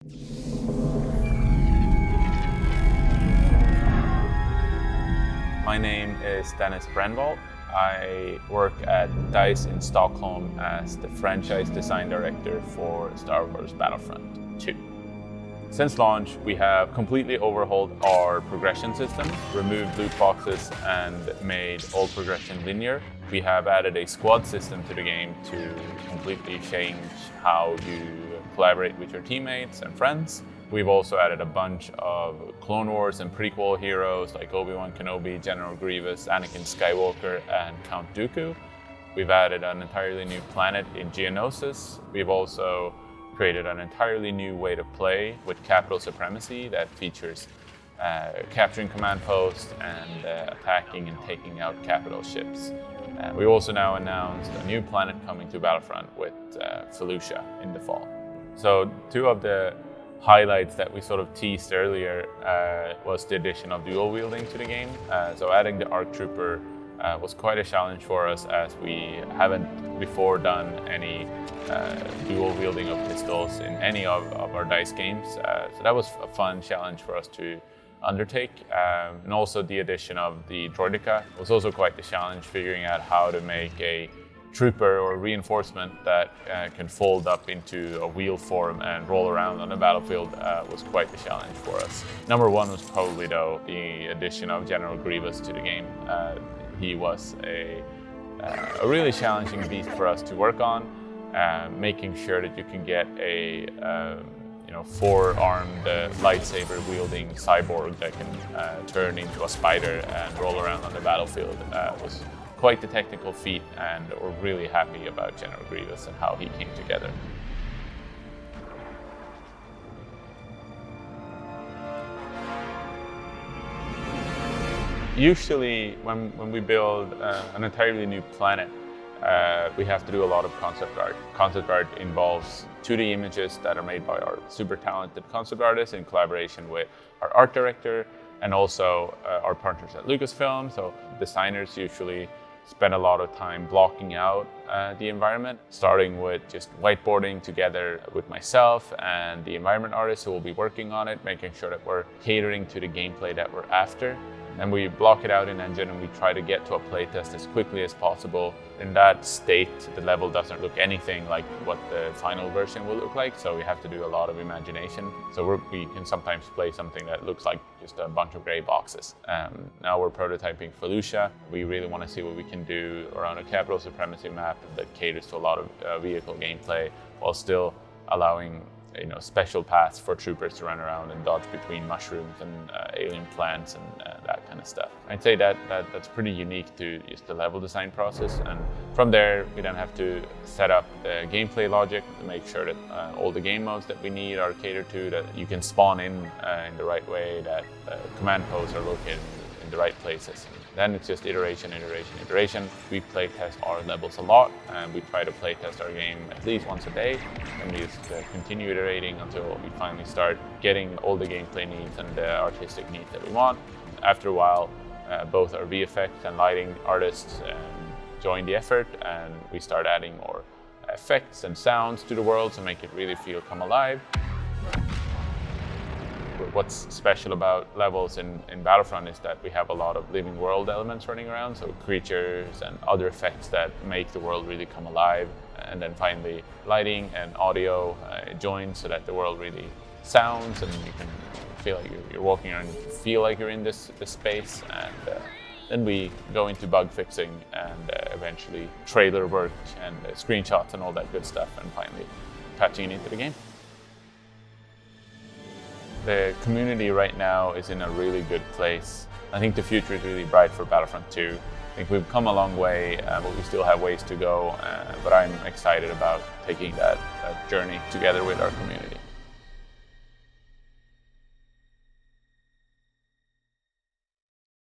My name is Brännvall. I work at DICE in Stockholm as the franchise design director for Star Wars Battlefront II. Since launch, we have completely overhauled our progression system, removed loot boxes, and made all progression linear. We have added a squad system to the game to completely change how you collaborate with your teammates and friends. We've also added a bunch of Clone Wars and prequel heroes like Obi-Wan Kenobi, General Grievous, Anakin Skywalker, and Count Dooku. We've added an entirely new planet in Geonosis. We've also created an entirely new way to play with capital supremacy that features capturing command posts and attacking and taking out capital ships. We also now announced a new planet coming to Battlefront with Felucia in the fall. So two of the highlights that we sort of teased earlier was the addition of dual wielding to the game. So adding the ARC Trooper was quite a challenge for us, as we haven't before done any dual wielding of pistols in any of our DICE games. So that was a fun challenge for us to undertake. And also the addition of the droideka was also quite the challenge, figuring out how to make a trooper or reinforcement that can fold up into a wheel form and roll around on the battlefield was quite the challenge for us. Number one was probably, though, the addition of General Grievous to the game. He was a really challenging beast for us to work on, making sure that you can get a four-armed lightsaber-wielding cyborg that can turn into a spider and roll around on the battlefield was quite the technical feat, and we're really happy about General Grievous and how he came together. Usually when we build an entirely new planet, we have to do a lot of concept art. Concept art involves 2D images that are made by our super talented concept artists in collaboration with our art director and also our partners at Lucasfilm. So designers usually spend a lot of time blocking out the environment, starting with just whiteboarding together with myself and the environment artists who will be working on it, making sure that we're catering to the gameplay that we're after. And we block it out in engine and we try to get to a playtest as quickly as possible. In that state, the level doesn't look anything like what the final version will look like, so we have to do a lot of imagination. So we can sometimes play something that looks like just a bunch of gray boxes. Now we're prototyping Felucia. We really want to see what we can do around a capital supremacy map that caters to a lot of vehicle gameplay, while still allowing special paths for troopers to run around and dodge between mushrooms and alien plants and that kind of stuff. I'd say that's pretty unique to just the level design process, and from there we then have to set up the gameplay logic to make sure that all the game modes that we need are catered to, that you can spawn in the right way, that command posts are located in the right places. Then it's just iteration. We playtest our levels a lot, and we try to playtest our game at least once a day, and we just continue iterating until we finally start getting all the gameplay needs and the artistic needs that we want. After a while, both our VFX and lighting artists join the effort, and we start adding more effects and sounds to the world to make it really come alive. What's special about levels in Battlefront is that we have a lot of living world elements running around, so creatures and other effects that make the world really come alive. And then finally, lighting and audio join so that the world really sounds and you can feel like you're walking around, you feel like you're in this space. And then we go into bug fixing and eventually trailer work and screenshots and all that good stuff, and finally patching it into the game. The community right now is in a really good place. I think the future is really bright for Battlefront 2. I think we've come a long way, but we still have ways to go. But I'm excited about taking that journey together with our community.